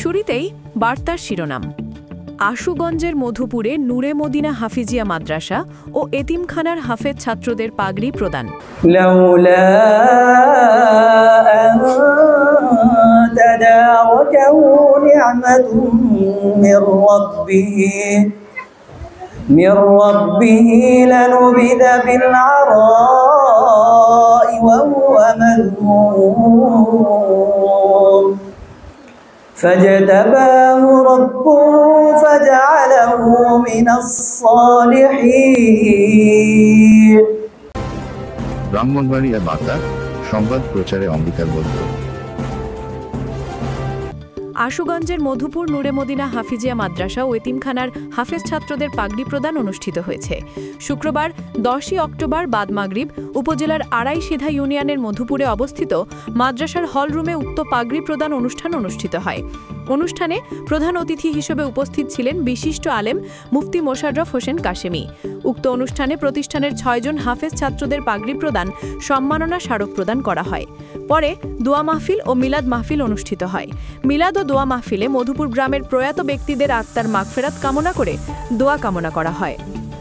শুরুতেই বার্তার শিরোনাম। আশুগঞ্জের মধুপুরে নূরে মদিনা হাফিজিয়া মাদ্রাসা ও এতিমখানার হাফেজ ছাত্রদের পাগড়ি প্রদান। من ربه لنبذ بالعراء وهو مذموم فاجتباه ربه فجعله من الصالحين। ব্রাহ্মণবাড়িয়া বার্তা সংবাদ প্রচারে অঙ্গীকারবদ্ধ। আশুগঞ্জের মধুপুর নূরে মদিনা হাফিজিয়া মাদ্রাসা ও এতিমখানার হাফেজ ছাত্রদের পাগড়ি প্রদান অনুষ্ঠিত হয়েছে। শুক্রবার 10 অক্টোবর বাদ মাগরিব উপজেলার আড়াইসিধা ইউনিয়নের মধুপুরে অবস্থিত মাদ্রাসার হলরুমে উক্ত পাগড়ি প্রদান অনুষ্ঠান অনুষ্ঠিত হয়। অনুষ্ঠানে প্রধান অতিথি হিসেবে উপস্থিত ছিলেন বিশিষ্ট আলেম মুফতি মোশাররফ হোসেন কাশেমি। উক্ত অনুষ্ঠানে প্রতিষ্ঠানের 6 জন হাফেজ ছাত্রদের পাগড়ি প্রদান সম্মাননা স্মারক প্রদান করা হয়। পরে দোয়া মাহফিল ও মিলাদ মাহফিল অনুষ্ঠিত হয়। মিলাদ ও দোয়া মাহফিলে মধুপুর গ্রামের প্রয়াত ব্যক্তিদের আত্মার মাগফিরাত কামনা করে দোয়া কামনা করা হয়।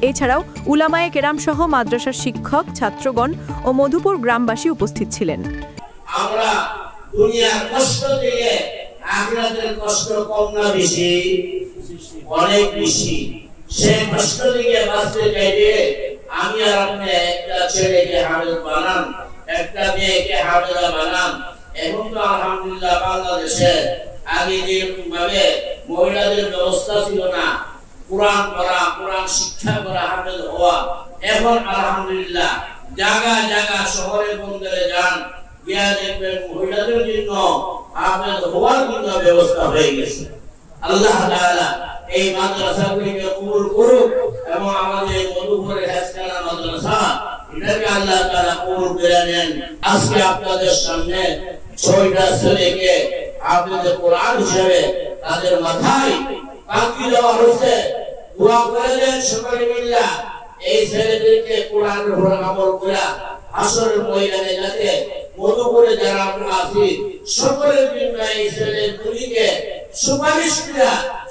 এছাড়াও উলামায়ে কেরাম সহ মাদ্রাসার শিক্ষক, ছাত্রগণ ও মধুপুর গ্রামবাসী উপস্থিত ছিলেন। আমরা দুনিয়ার কষ্ট থেকে আখিরাতের কষ্ট কম না বেশি? অনেক বেশি। সেই কষ্ট থেকে বাঁচতে চাইলে আমি আর আপনি একটা ছেলেকে হাফেজ বানান, একটা মেয়েকে হাফেজা বানান। এখন তো আলহামদুলিল্লাহ বাংলাদেশে আগে যেরকম ভাবে মহিলাদের ব্যবস্থা ছিল না, কোরআন পড়া, কোরআন শিক্ষা করা, হাফেজ হওয়া, এখন আলহামদুলিল্লাহ জায়গা জায়গা শহরে বন্দরে যান, গিয়া দেখবেন মহিলাদের জন্য হাফেজ হওয়ার কিন্তু ব্যবস্থা হয়ে গেছে। আল্লাহ তাআলা এই মাদ্রাসাগুলিকে কবুল করুক এবং আমাদের মধুপুরের হেফজখানা মাদ্রাসা এটাকে আল্লাহ তাআলা কবুল করে নেন। আজকে আপনাদের সামনে 6টা ছেলেকে হাফেজ কোরআন হিসেবে তাদের মাথায় পাগড়ি দেওয়া হয়েছে। দোয়া করে দেন সকলে মিলে এই ছেলেদেরকে কোরআনের উপর আমল করে আসরের ময়দানে যাতে মধুপুরে যারা আমরা আছি সকলের জন্য এই ছেলেগুলিকে সুপারিশ করে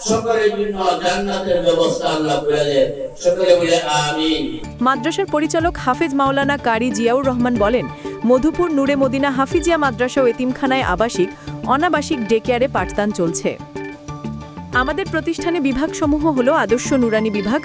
সকলের জন্য জান্নাতের ব্যবস্থা আল্লাহ করে দেন। সকলে বলে আমিন। মাদ্রাসার পরিচালক হাফেজ মাওলানা কারি জিয়াউর রহমান বলেন, মধুপুর নূরে মদিনা হাফিজিয়া মাদ্রাসা ও এতিমখানায় আবাসিক, অনাবাসিক ডে কেয়ারে পাঠদান চলছে। আমাদের প্রতিষ্ঠানে বিভাগসমূহ হল আদর্শ নুরানি বিভাগ,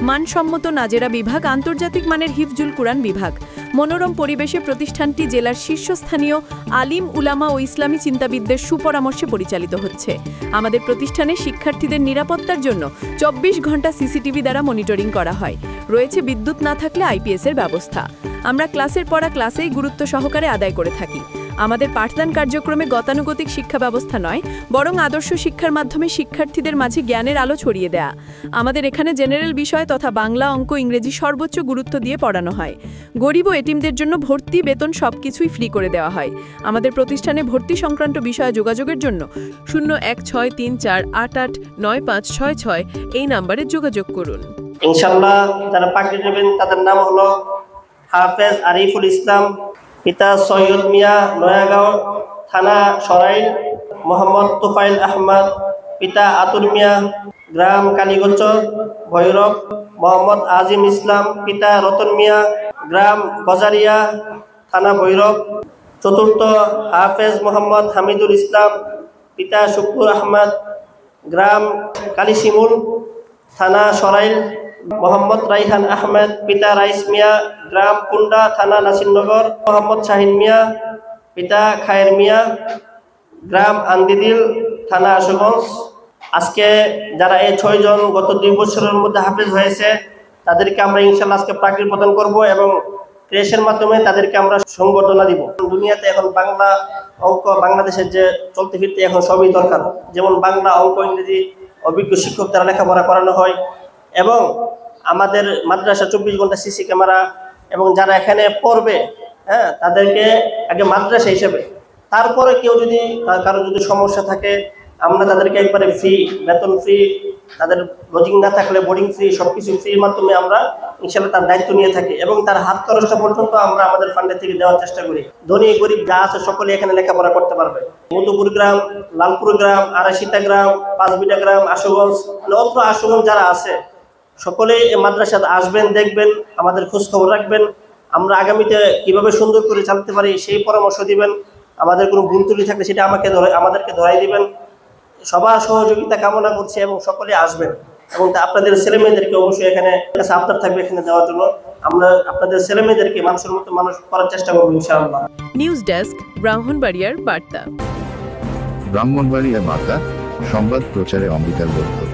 মানসম্মত নাজেরা বিভাগ, আন্তর্জাতিক মানের হিফজুল কুরআন বিভাগ। মনোরম পরিবেশে প্রতিষ্ঠানটি জেলার শীর্ষস্থানীয় আলিম, উলামা ও ইসলামী চিন্তাবিদদের সুপরামর্শে পরিচালিত হচ্ছে। আমাদের প্রতিষ্ঠানে শিক্ষার্থীদের নিরাপত্তার জন্য 24 ঘন্টা সিসিটিভি দ্বারা মনিটরিং করা হয়। রয়েছে বিদ্যুৎ না থাকলে আইপিএসের ব্যবস্থা। আমরা ক্লাসের পড়া ক্লাসেই গুরুত্ব সহকারে আদায় করে থাকি। আমাদের পাঠদান কার্যক্রমে গতানুগতিক শিক্ষা ব্যবস্থা নয়, বরং আদর্শ শিক্ষার মাধ্যমে শিক্ষার্থীদের মাঝে জ্ঞানের আলো ছড়িয়ে দেয়া। আমাদের এখানে জেনারেল বিষয় তথা বাংলা, অঙ্ক, ইংরেজি সর্বোচ্চ গুরুত্ব দিয়ে পড়ানো হয়। গরিব ও এতিমদের জন্য ভর্তি, বেতন সবকিছুই ফ্রি করে দেওয়া হয়। আমাদের প্রতিষ্ঠানে ভর্তি সংক্রান্ত বিষয়ে যোগাযোগের জন্য 0163488956 এই নম্বরে যোগাযোগ করুন। ইনশাআল্লাহ যারা পাগড়ি নেবেন তাদের নাম হলো হাফেজ আরিফুল ইসলাম, পিতা সৈয়দ মিয়া, নয়াগাঁও থানা সরাইল। মোহাম্মদ তোফাইল আহমদ, পিতা আতুর মিয়া, গ্রাম কালীগঞ্জ ভৈরব। মোহাম্মদ আজিম ইসলাম, পিতা রতন মিয়া, গ্রাম গজারিয়া থানা ভৈরব। চতুর্থ হাফেজ মোহাম্মদ হামিদুল ইসলাম, পিতা শুকুর আহমদ, গ্রাম কালীশিমুল থানা সরাইল। মোহাম্মদ রাইহান আহমেদ, পিতা রাইস মিয়া, গ্রাম কুন্ডা থানা নাসিরনগর। মোহাম্মদ শাহিন মিয়া, পিতা খায়ের মিয়া, গ্রাম আন্দিদিল থানা আশুগঞ্জ। আজকে যারা এই 6 জন গত 2 বছরের মধ্যে হাফেজ হয়েছে তাদেরকে আমরা ইনশাআল্লাহ আজকে পাগড়ি প্রদান করব এবং ক্রেশের মাধ্যমে তাদেরকে আমরা সংবর্ধনা দিব। দুনিয়াতে এখন বাংলা, অঙ্ক, বাংলাদেশের যে চলতে ফিরতে এখন সবই দরকার। যেমন বাংলা, অঙ্ক, ইংরেজি অভিজ্ঞ শিক্ষক দ্বারা লেখাপড়া করানো হয় এবং আমাদের মাদ্রাসা 24 ঘন্টা সিসি ক্যামেরা এবং যারা এখানে পড়বে তাদেরকে আগে মাদ্রাসা হিসেবে, তারপরে কেউ যদি কারো যদি সমস্যা থাকে আমরা তাদেরকে একবারে ফ্রি, বেতন ফ্রি তাদের লজিং না থাকলে বোর্ডিং ফ্রি, সবকিছু ফ্রির মাধ্যমে আমরা ইনশাআল্লাহ তার দায়িত্ব নিয়ে থাকি এবং তার হাত খরচটা পর্যন্ত আমরা আমাদের ফান্ডের থেকে দেওয়ার চেষ্টা করি। ধনী গরিব যা আছে সকলে এখানে লেখাপড়া করতে পারবে। মধুপুর গ্রাম, লালপুর গ্রাম, আড়াইশিতা গ্রাম, পাঁচবিটা গ্রাম, আশুগঞ্জ, অত্র আশুগঞ্জ যারা আছে সকলে এই মাদ্রাসাতে আসবেন, দেখবেন, আমাদের খোঁজ খবর রাখবেন। আমরা আগামীতে কিভাবে সুন্দর করে চালাতে পারি সেই পরামর্শ দিবেন। আমাদের কোনো ভুল ত্রুটি থাকলে সেটা আমাদেরকে ধরাই দিবেন। সবার সহযোগিতা কামনা করছি এবং সকলে আসবেন এবং আপনাদের ছেলেমেয়েদেরকে অবশ্যই এখানে আপনার থাকবে এখানে দেওয়ার জন্য। আমরা আপনাদের ছেলেমেয়েদেরকে মানুষের মতো মানুষ করার চেষ্টা করবো ইনশাআল্লাহ। নিউজ ডেস্ক, ব্রাহ্মণবাড়িয়ার বার্তা। ব্রাহ্মণবাড়িয়া বার্তা, সংবাদ প্রচারে অম্বিকার বদ্ধ।